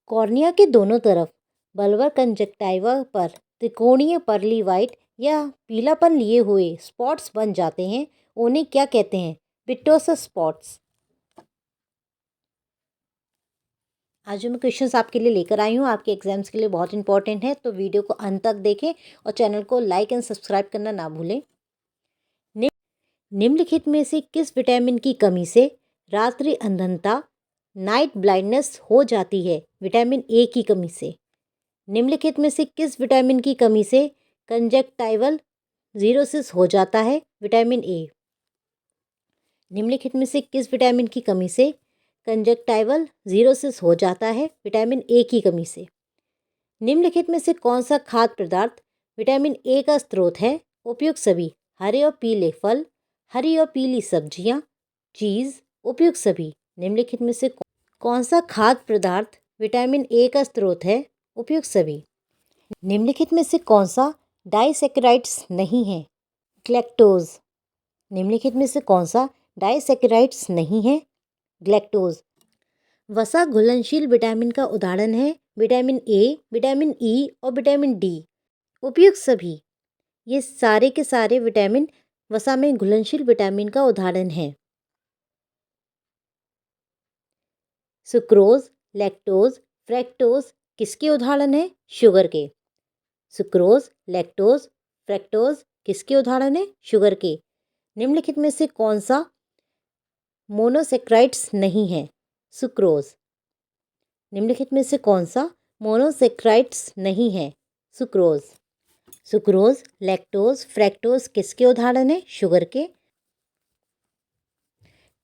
Cornea के दोनों तरफ बल्बर कंजक्टाइवा पर त्रिकोणीय परली वाइट या पीलापन लिए हुए स्पॉट्स बन जाते हैं। उन्हें क्या कहते हैं? पिटोसा स्पॉट्स। आज जो मैं क्वेश्चंस आपके लिए लेकर आई हूँ आपके एग्जाम्स के लिए बहुत इंपॉर्टेंट है, तो वीडियो को अंत तक देखें और चैनल को लाइक एंड सब्सक्राइब करना ना भूलें। निम्नलिखित में से किस विटामिन की कमी से रात्रि अंधता नाइट ब्लाइंडनेस हो जाती है? विटामिन ए की कमी से। निम्नलिखित में से किस विटामिन की कमी से कंजक्टाइवल जीरोसिस हो जाता है? Vitamin A. निम्नलिखित में से किस विटामिन की कमी से कंजक्टाइवल जीरोसिस हो जाता है? विटामिन ए की कमी से। निम्नलिखित में से कौन सा खाद्य पदार्थ विटामिन ए का स्रोत है? उपयुक्त सभी। हरे और पीले फल, हरी और पीली सब्जियां, चीज़। उपयुक्त सभी। निम्नलिखित में से कौन सा खाद्य पदार्थ विटामिन ए का स्रोत है? उपयुक्त सभी। निम्नलिखित में से कौन सा डाइसैकेराइड्स नहीं है? ग्लैक्टोज। निम्नलिखित में से कौन सा डाइसैकेराइड्स नहीं है? ग्लैक्टोज। वसा घुलनशील विटामिन का उदाहरण है विटामिन ए, विटामिन ई और विटामिन डी। उपयुक्त सभी। ये सारे के सारे विटामिन वसा में घुलनशील विटामिन का उदाहरण है। सुक्रोज, लैक्टोज, फ्रैक्टोज किसके उदाहरण है? शुगर के। सुक्रोज, लैक्टोज, फ्रैक्टोज किसके उदाहरण है? शुगर के। निम्नलिखित में से कौन सा मोनोसेक्राइड्स नहीं है? सुक्रोज। निम्नलिखित में से कौन सा मोनोसेक्राइड्स नहीं है? सुक्रोज। सुक्रोज, लैक्टोज, फ्रैक्टोज किसके उदाहरण है? शुगर के।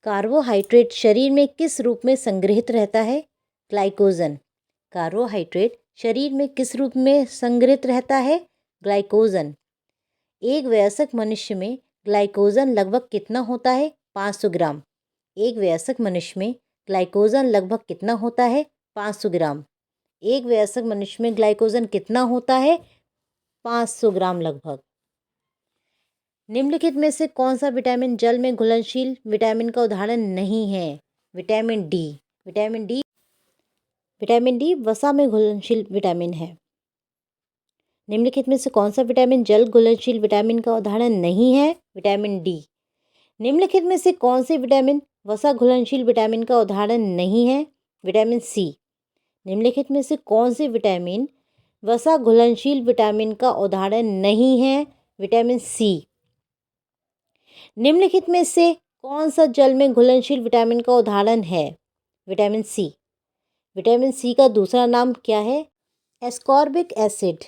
कार्बोहाइड्रेट शरीर में किस रूप में संग्रहित रहता है? ग्लाइकोजन। कार्बोहाइड्रेट शरीर में किस रूप में संग्रहित रहता है? ग्लाइकोजन। एक वयस्क मनुष्य में ग्लाइकोजन लगभग कितना होता है? 500 ग्राम। एक वयस्क मनुष्य में ग्लाइकोजन लगभग कितना होता है? 500 ग्राम। एक वयस्क मनुष्य में ग्लाइकोजन कितना होता है? 500 ग्राम लगभग। निम्नलिखित में से कौन सा विटामिन जल में घुलनशील विटामिन का उदाहरण नहीं है? Vitamin D. विटामिन डी वसा में घुलनशील विटामिन है। निम्नलिखित में से कौन सा विटामिन जल घुलनशील विटामिन का उदाहरण नहीं है? Vitamin D. निम्नलिखित में से कौन से विटामिन वसा घुलनशील विटामिन का उदाहरण नहीं है? Vitamin C. निम्नलिखित में से कौन से विटामिन वसा घुलनशील विटामिन का उदाहरण नहीं है? Vitamin C. निम्नलिखित में से कौन सा जल में घुलनशील विटामिन का उदाहरण है? विटामिन सी। विटामिन सी का दूसरा नाम क्या है? Ascorbic acid.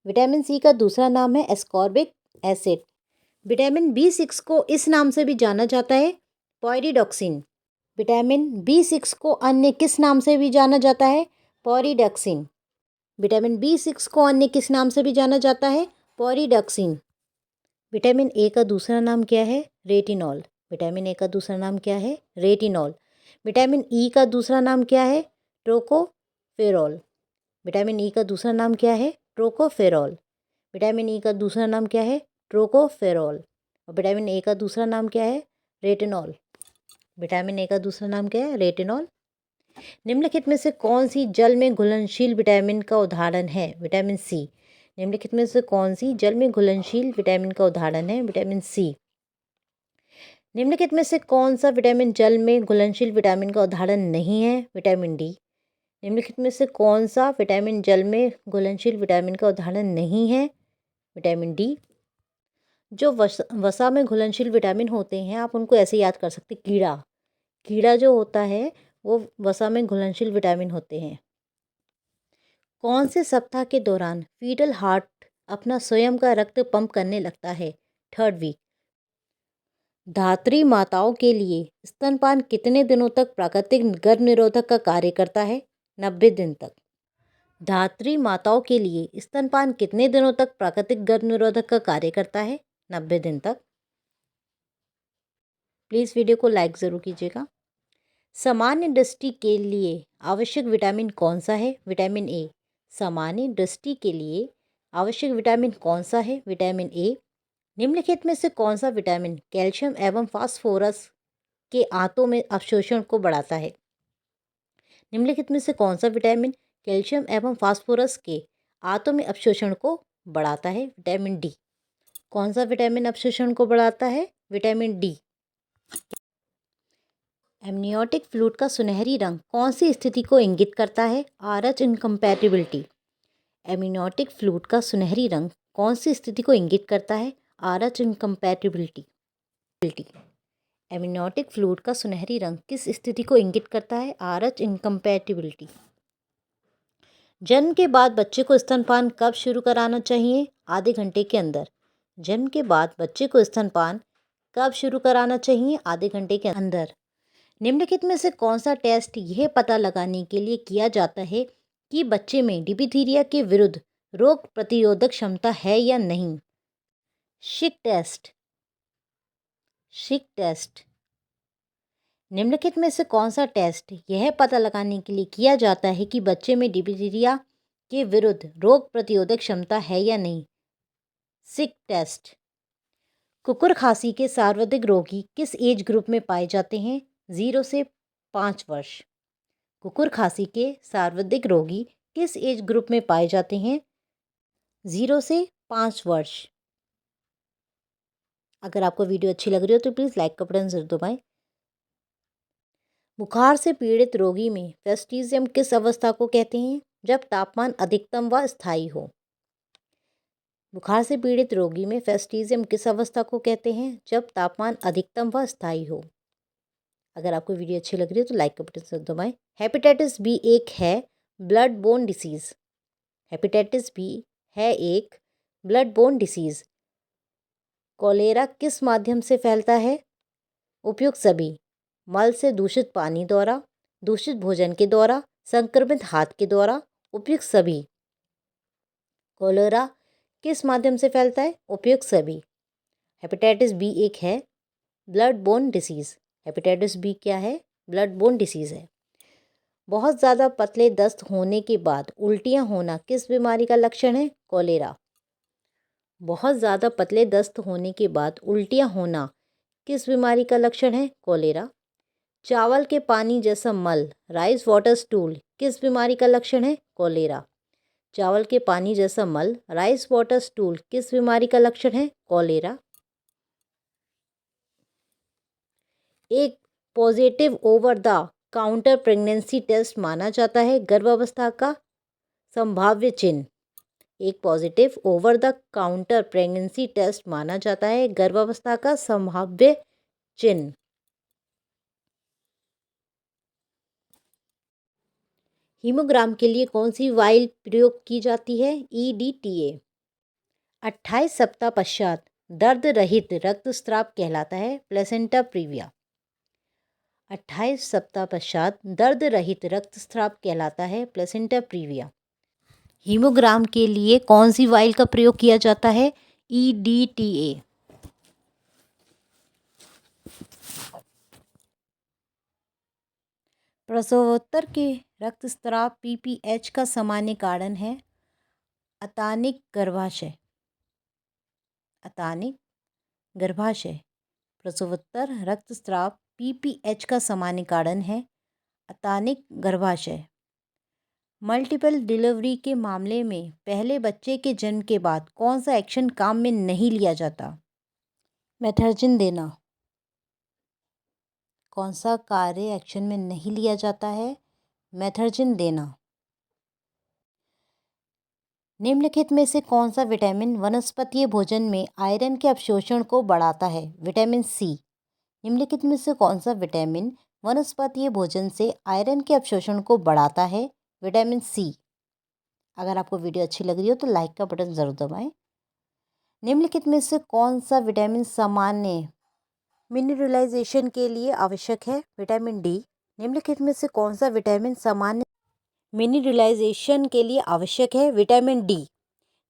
विटामिन सी का दूसरा नाम है एस्कॉर्बिक एसिड। विटामिन बी6 को इस नाम से भी जाना जाता है, पॉइरिडॉक्सिन। विटामिन बी6 को अन्य किस नाम से भी जाना जाता है? पॉरिडॉक्सिन। विटामिन बी6 को अन्य किस नाम से भी जाना जाता है? पॉरिडॉक्सिन। विटामिन ए का दूसरा नाम क्या है? रेटिनॉल। विटामिन ए का दूसरा नाम क्या है? रेटिनॉल। विटामिन ई का दूसरा नाम क्या है? टोकोफेरॉल। विटामिन ई का दूसरा नाम क्या है? टोकोफेरॉल। विटामिन ई का दूसरा नाम क्या है? टोकोफेरॉल। और विटामिन ए का दूसरा नाम क्या है? रेटिनॉल। विटामिन ए का दूसरा नाम क्या है? रेटिनॉल। निम्नलिखित में से कौन सी जल में घुलनशील विटामिन का उदाहरण है? Vitamin C. निम्नलिखित में से कौन सी जल में घुलनशील विटामिन का उदाहरण है? Vitamin C. निम्नलिखित में से कौन सा विटामिन जल में घुलनशील विटामिन का उदाहरण नहीं है? Vitamin D. निम्नलिखित में से कौन सा विटामिन जल में घुलनशील विटामिन का उदाहरण नहीं है? Vitamin D. जो वसा में घुलनशील विटामिन होते हैं आप उनको ऐसे याद कर सकते। कीड़ा जो होता है वो वसा में घुलनशील विटामिन होते हैं। कौन से सप्ताह के दौरान फीटल हार्ट अपना स्वयं का रक्त पंप करने लगता है? 3rd week. धात्री माताओं के लिए स्तनपान कितने दिनों तक प्राकृतिक गर्भ निरोधक का कार्य करता है? 90 दिन तक। धात्री माताओं के लिए स्तनपान कितने दिनों तक प्राकृतिक गर्भ निरोधक का कार्य करता है? 90 दिन तक। प्लीज़ वीडियो को लाइक ज़रूर कीजिएगा। सामान्य दृष्टि के लिए आवश्यक विटामिन कौन सा है? Vitamin A. सामान्य दृष्टि के लिए आवश्यक विटामिन कौन सा है? Vitamin A. निम्नलिखित में से कौन सा विटामिन कैल्शियम एवं फास्फोरस के आंतों में अवशोषण को बढ़ाता है? निम्नलिखित में से कौन सा विटामिन कैल्शियम एवं फास्फोरस के आंतों में अपशोषण को बढ़ाता है? Vitamin D. कौन सा विटामिन अपशोषण को बढ़ाता है? Vitamin D. एमनियोटिक फ्लूइड का सुनहरी रंग कौन सी स्थिति को इंगित करता है? RH incompatibility. एमनियोटिक फ्लूइड का सुनहरी रंग कौन सी स्थिति को इंगित करता है? RH incompatibility. एमनियोटिक फ्लूइड का सुनहरी रंग किस स्थिति को इंगित करता है? RH incompatibility. जन्म के बाद बच्चे को स्तनपान कब शुरू कराना चाहिए? आधे घंटे के अंदर। जन्म के बाद बच्चे को स्तनपान कब शुरू कराना चाहिए? आधे घंटे के अंदर। निम्नलिखित में से कौन सा टेस्ट यह पता लगाने के लिए किया जाता है कि बच्चे में डिप्थीरिया के विरुद्ध रोग प्रतिरोधक क्षमता है या नहीं? शिक टेस्ट। शिक टेस्ट। निम्नलिखित में से कौन सा टेस्ट यह पता लगाने के लिए किया जाता है कि बच्चे में डिप्थीरिया के विरुद्ध रोग प्रतिरोधक क्षमता है या नहीं? शिक टेस्ट। कुकुर खांसी के सर्वाधिक रोगी किस एज ग्रुप में पाए जाते हैं? 0 से 5 वर्ष। कुकुर खांसी के सर्वाधिक रोगी किस एज ग्रुप में पाए जाते हैं? 0 से 5 वर्ष। अगर आपको वीडियो अच्छी लग रही हो तो प्लीज़ लाइक का बटन जरूर दबाएं। बुखार से पीड़ित रोगी में फेस्टिजियम किस अवस्था को कहते हैं? जब तापमान अधिकतम व स्थायी हो। बुखार से पीड़ित रोगी में फेस्टिजियम किस अवस्था को कहते हैं? जब तापमान अधिकतम व स्थायी हो। अगर आपको वीडियो अच्छी लग रही है तो लाइक का बटन जरूर दबाएं। हेपेटाइटिस बी एक है blood bone disease. Hepatitis B है एक ब्लड बोन डिसीज़। कोलेरा किस माध्यम से फैलता है? उपयुक्त सभी। मल से दूषित पानी द्वारा, दूषित भोजन के द्वारा, संक्रमित हाथ के द्वारा, उपयुक्त सभी। कोलेरा किस माध्यम से फैलता है? उपयुक्त सभी। हेपेटाइटिस बी एक है blood bone disease. Hepatitis B क्या है? ब्लड बोन डिसीज़ है। बहुत ज़्यादा पतले दस्त होने के बाद उल्टियाँ होना किस बीमारी का लक्षण है? कोलेरा। बहुत ज़्यादा पतले दस्त होने के बाद उल्टियाँ होना किस बीमारी का लक्षण है? कोलेरा। चावल के पानी जैसा मल राइस वाटर स्टूल किस बीमारी का लक्षण है? कोलेरा। चावल के पानी जैसा मल राइस वाटर स्टूल किस बीमारी का लक्षण है? कोलेरा। एक positive over the counter pregnancy test माना जाता है गर्भावस्था का संभाव्य चिन्ह। एक positive over the counter pregnancy test माना जाता है गर्भावस्था का संभाव्य चिन्ह। हीमोग्राम के लिए कौन सी वाइल प्रयोग की जाती है? EDTA। 28 सप्ताह पश्चात दर्द रहित रक्तस्राव कहलाता है प्लेसेंटा प्रीविया। 28 सप्ताह पश्चात दर्द रहित रक्तस्राव कहलाता है प्लेसेंटा प्रीविया। हीमोग्राम के लिए कौन सी वाइल का प्रयोग किया जाता है? EDTA। प्रसवोत्तर के रक्तस्राव PPH का सामान्य कारण है अतानिक गर्भाशय। अतानिक गर्भाशय। प्रसवोत्तर रक्तस्राव PPH का सामान्य कारण है अतानिक गर्भाशय। मल्टीपल डिलीवरी के मामले में पहले बच्चे के जन्म के बाद कौन सा एक्शन काम में नहीं लिया जाता? मेथर्जिन देना। कौन सा कार्य एक्शन में नहीं लिया जाता है? मेथर्जिन देना। निम्नलिखित में से कौन सा विटामिन वनस्पतीय भोजन में आयरन के अवशोषण को बढ़ाता है? Vitamin C. निम्नलिखित में से कौन सा विटामिन वनस्पतीय भोजन से आयरन के अवशोषण को बढ़ाता है? Vitamin C. अगर आपको वीडियो अच्छी लग रही हो तो लाइक का बटन ज़रूर दबाएं। निम्नलिखित में से कौन सा विटामिन सामान्य मिनरलाइजेशन के लिए आवश्यक है? Vitamin D. निम्नलिखित में से कौन सा विटामिन सामान्य मिनरलाइजेशन के लिए आवश्यक है? Vitamin D.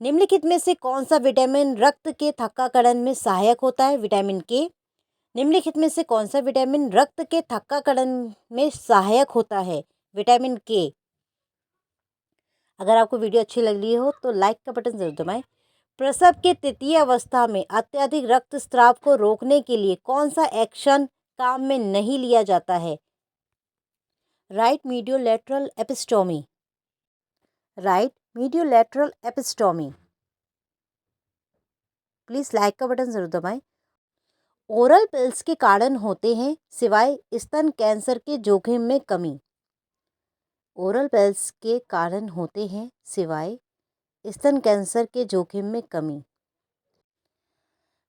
निम्नलिखित में से कौन सा विटामिन रक्त के थक्काकरण में सहायक होता है? विटामिन के। निम्नलिखित में से कौन सा विटामिन रक्त के थक्काकरण में सहायक होता है? विटामिन के। अगर आपको वीडियो अच्छी लग रही हो तो लाइक का बटन जरूर दबाएं। प्रसव के तृतीय अवस्था में अत्यधिक रक्तस्राव को रोकने के लिए कौन सा एक्शन काम में नहीं लिया जाता है? Right mediolateral episiotomy, right mediolateral episiotomy. Please like का बटन ज़रूर दबाएं। ओरल पिल्स के कारण होते हैं सिवाय स्तन कैंसर के जोखिम में कमी। ओरल पिल्स के कारण होते हैं सिवाय स्तन कैंसर के जोखिम में कमी।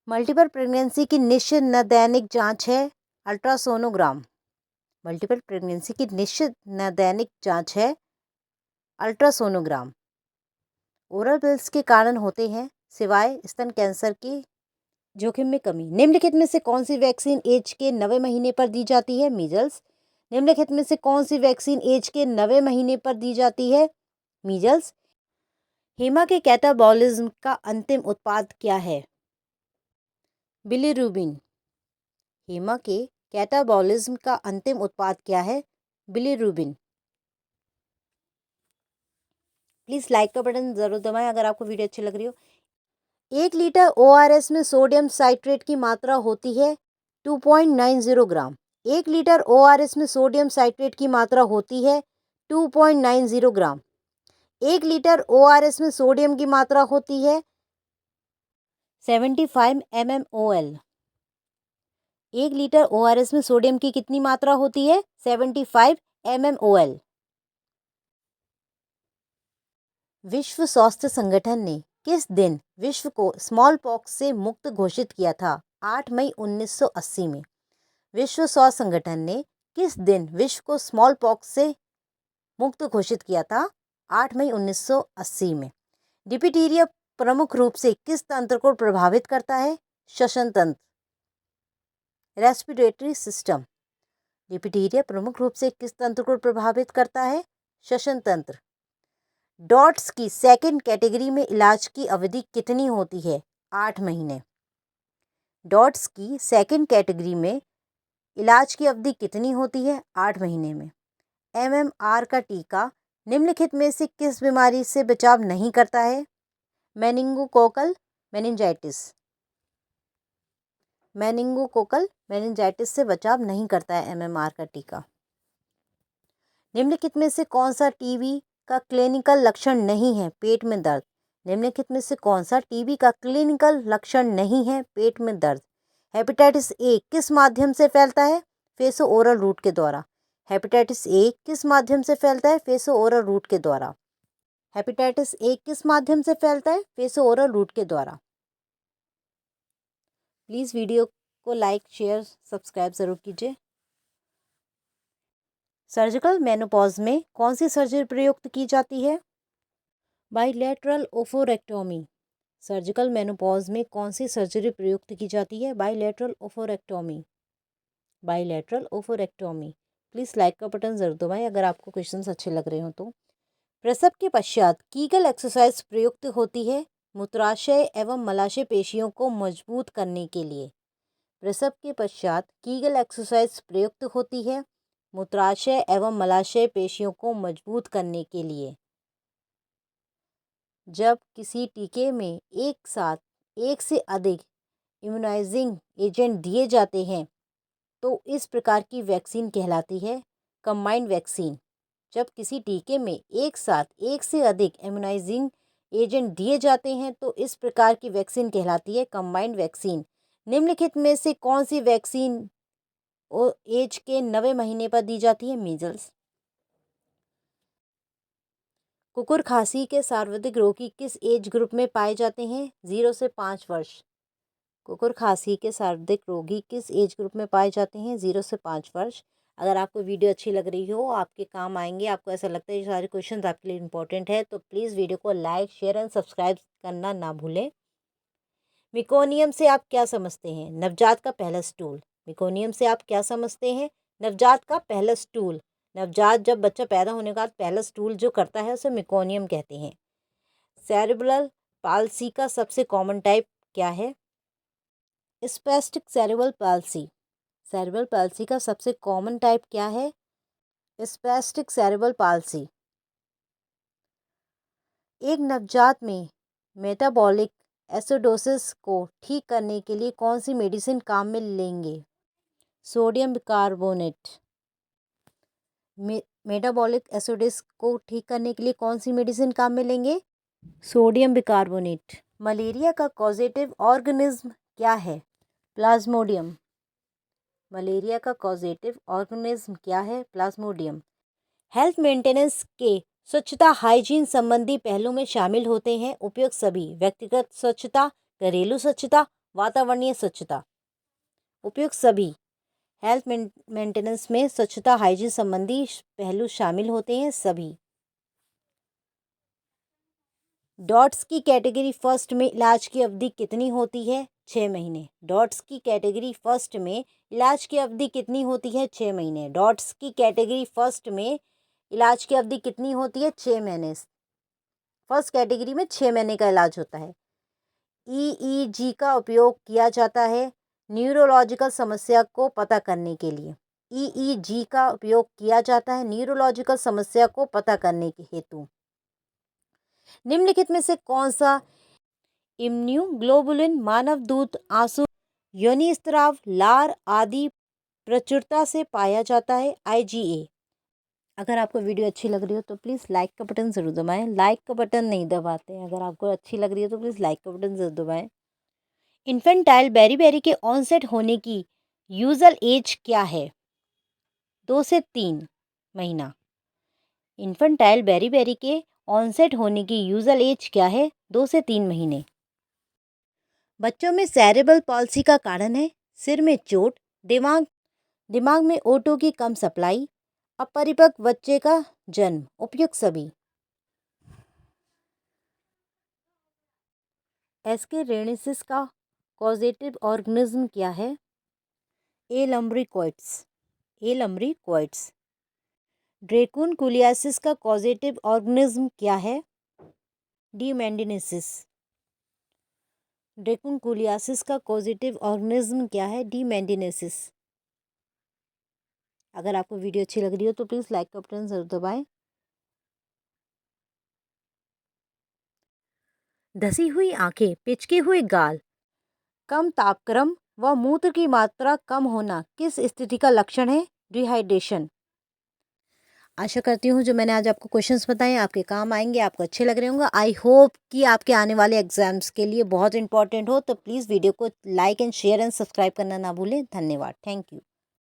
मल्टीपल प्रेगनेंसी की निश्चित नैदानिक जांच है अल्ट्रासोनोग्राम। मल्टीपल प्रेगनेंसी की निश्चित नैदानिक जांच है अल्ट्रासोनोग्राम। ओरल पिल्स के कारण होते हैं सिवाय स्तन कैंसर के जोखिम में कमी। निम्नलिखित में से कौन सी वैक्सीन एज के 90 महीने पर दी जाती है? मीजल्स। निम्नलिखित में से कौन सी वैक्सीन एज के 90 महीने पर दी जाती है? मीजल्स। हेमा के कैटाबॉलिज्म का अंतिम उत्पाद क्या है? बिलीरुबिन। हेमा के कैटाबॉलिज्म का अंतिम उत्पाद क्या है? बिलीरुबिन। प्लीज़ लाइक का बटन ज़रूर दबाएं अगर आपको वीडियो अच्छी लग रही हो। 1 लीटर ORS में सोडियम साइट्रेट की मात्रा होती है 2.90 ग्राम। 1 लीटर ORS में सोडियम साइट्रेट की मात्रा होती है 2.90 ग्राम। 1 लीटर ORS में सोडियम की मात्रा होती है 75 mmol। 1 लीटर ORS में सोडियम की कितनी मात्रा होती है? 75 mmol। विश्व स्वास्थ्य संगठन ने किस दिन विश्व को स्मॉल पॉक्स से मुक्त घोषित किया था? 8 मई 1980 में। विश्व स्वास्थ्य संगठन ने किस दिन विश्व को स्मॉल पॉक्स से मुक्त घोषित किया था? 8 मई 1980 में। डिप्थीरिया प्रमुख रूप से किस तंत्र को प्रभावित करता है? श्वसन तंत्र, रेस्पिरेटरी सिस्टम। डिप्थीरिया प्रमुख रूप से किस तंत्र को प्रभावित करता है? श्वसन तंत्र। डॉट्स की सेकंड कैटेगरी में इलाज की अवधि कितनी होती है? 8 महीने। डॉट्स की सेकंड कैटेगरी में इलाज की अवधि कितनी होती है? 8 महीने में। MMR का टीका निम्नलिखित में से किस बीमारी से बचाव नहीं करता है? Meningococcal meningitis. मेनिंगोकोकल मेनिंजाइटिस से बचाव नहीं करता है MMR का टीका। निम्नलिखित में से कौन सा टीबी का क्लिनिकल लक्षण नहीं है? पेट में दर्द। निम्नलिखित में से कौन सा टीबी का क्लिनिकल लक्षण नहीं है? पेट में दर्द। हेपेटाइटिस ए किस माध्यम से फैलता है? फेसो ओरल रूट के द्वारा। हेपेटाइटिस ए किस माध्यम से फैलता है? फेसो ओरल रूट के द्वारा। हेपेटाइटिस ए किस माध्यम से फैलता है? फेसो ओरल रूट के द्वारा। प्लीज़ वीडियो को लाइक, शेयर, सब्सक्राइब ज़रूर कीजिए। सर्जिकल मेनोपॉज में कौन सी सर्जरी प्रयुक्त की जाती है? बाइलेटरल ओफोरेक्टोमी। सर्जिकल मेनोपॉज में कौन सी सर्जरी प्रयुक्त की जाती है? बाइलेटरल ओफोरेक्टोमी। बाइलेटरल ओफोरेक्टोमी। प्लीज़ लाइक का बटन ज़रूर दबाएं अगर आपको क्वेश्चंस अच्छे लग रहे हो तो। प्रसव के पश्चात कीगल एक्सरसाइज प्रयुक्त होती है मूत्राशय एवं मलाशय पेशियों को मजबूत करने के लिए। प्रसव के पश्चात कीगल एक्सरसाइज प्रयुक्त होती है मूत्राशय एवं मलाशय पेशियों को मजबूत करने के लिए। जब किसी टीके में एक साथ एक से अधिक इम्यूनाइजिंग एजेंट दिए जाते हैं तो इस प्रकार की वैक्सीन कहलाती है कंबाइंड वैक्सीन। जब किसी टीके में एक साथ एक से अधिक इम्यूनाइजिंग एजेंट दिए जाते हैं तो इस प्रकार की वैक्सीन कहलाती है कंबाइंड वैक्सीन। निम्नलिखित में से कौन सी वैक्सीन एज के 90 महीने पर दी जाती है? मीजल्स। कुकुर खांसी के सर्वाधिक रोगी किस एज ग्रुप में पाए जाते हैं? 0 से 5 वर्ष। कुकुर खांसी के सर्वाधिक रोगी किस एज ग्रुप में पाए जाते हैं? 0 से 5 वर्ष। अगर आपको वीडियो अच्छी लग रही हो, आपके काम आएंगे, आपको ऐसा लगता है ये सारे क्वेश्चन आपके लिए इंपॉर्टेंट है तो प्लीज़ वीडियो को लाइक, शेयर एंड सब्सक्राइब करना ना भूलें। मिकोनियम से आप क्या समझते हैं? नवजात का पहला स्टूल। मिकोनियम से आप क्या समझते हैं? नवजात का पहला स्टूल। नवजात जब बच्चा पैदा होने के बाद पहला स्टूल जो करता है उसे मिकोनियम कहते हैं। सेरेब्रल पाल्सी का सबसे कॉमन टाइप क्या है? Spastic cerebral palsy. Cerebral palsy का सबसे कॉमन टाइप क्या है? Spastic cerebral palsy. एक नवजात में मेटाबॉलिक एसिडोसिस को ठीक करने के लिए कौन सी मेडिसिन काम में लेंगे? सोडियम बिकार्बोनेट। मेटाबॉलिक एसिडोसिस को ठीक करने के लिए कौन सी मेडिसिन काम में लेंगे? सोडियम बिकार्बोनेट। मलेरिया का कॉजेटिव ऑर्गेनिज्म क्या है? प्लाज्मोडियम। मलेरिया का कॉजेटिव ऑर्गेनिज्म क्या है? प्लाज्मोडियम। हेल्थ मेंटेनेंस के स्वच्छता हाइजीन संबंधी पहलू में शामिल होते हैं उपयुक्त सभी: व्यक्तिगत स्वच्छता, घरेलू स्वच्छता, वातावरणीय स्वच्छता। उपयुक्त सभी। हेल्थ मेंटेनेंस में स्वच्छता हाइजीन संबंधी पहलू शामिल होते हैं सभी। डॉट्स की कैटेगरी फर्स्ट में इलाज की अवधि कितनी होती है? 6 महीने। डॉट्स की कैटेगरी फर्स्ट में इलाज की अवधि कितनी होती है? 6 महीने। डॉट्स की कैटेगरी फर्स्ट में इलाज की अवधि कितनी होती है? 6 महीने। फर्स्ट कैटेगरी में 6 महीने का इलाज होता है। ईईजी का उपयोग किया जाता है न्यूरोलॉजिकल समस्या को पता करने के लिए। ईईजी का उपयोग किया जाता है न्यूरोलॉजिकल समस्या को पता करने के हेतु। निम्नलिखित में से कौन सा इम्यूग्लोबुलिन मानव दूध, आंसू, योनि स्राव, लार आदि प्रचुरता से पाया जाता है? आईजीए। अगर आपको वीडियो अच्छी लग रही हो तो प्लीज़ लाइक का बटन ज़रूर दबाएं। लाइक का बटन नहीं दबाते हैं। अगर आपको अच्छी लग रही है तो प्लीज़ लाइक का बटन ज़रूर दबाएं। इन्फेंटाइल बेरीबेरी के ऑनसेट होने की यूजल एज क्या है? 2 से 3 महीना। इन्फेंटाइल बेरीबेरी के ऑनसेट होने की यूजल एज क्या है? 2 से 3 महीने। बच्चों में सेरेब्रल पॉल्सी का कारण है सिर में चोट, दिमाग में ओटो की कम सप्लाई, अपरिपक्व बच्चे का जन्म। उपयुक्त सभी। एस्केरेनिसिस का कॉजेटिव ऑर्गेनिज्म क्या है? ए लम्ब्रिकोइड्स। ए लम्ब्रिकोइड्स। ड्रेकुनकुलियासिस का कॉजेटिव ऑर्गेनिज्म क्या है? डी मैंडिनेसिस। ड्रेकुनकुलियासिस का कॉजेटिव ऑर्गेनिज्म क्या है? डी मैंडिनेसिस। अगर आपको वीडियो अच्छी लग रही हो तो प्लीज़ लाइक का बटन जरूर दबाएं। धसी हुई आंखें, पिचके हुए गाल, कम तापक्रम व मूत्र की मात्रा कम होना किस स्थिति का लक्षण है? डिहाइड्रेशन। आशा करती हूँ जो मैंने आज आपको क्वेश्चंस बताए आपके काम आएंगे, आपको अच्छे लग रहे होंगे। आई होप कि आपके आने वाले एग्जाम्स के लिए बहुत इंपॉर्टेंट हो। तो प्लीज़ वीडियो को like and share and subscribe करना ना भूलें। धन्यवाद। Thank you.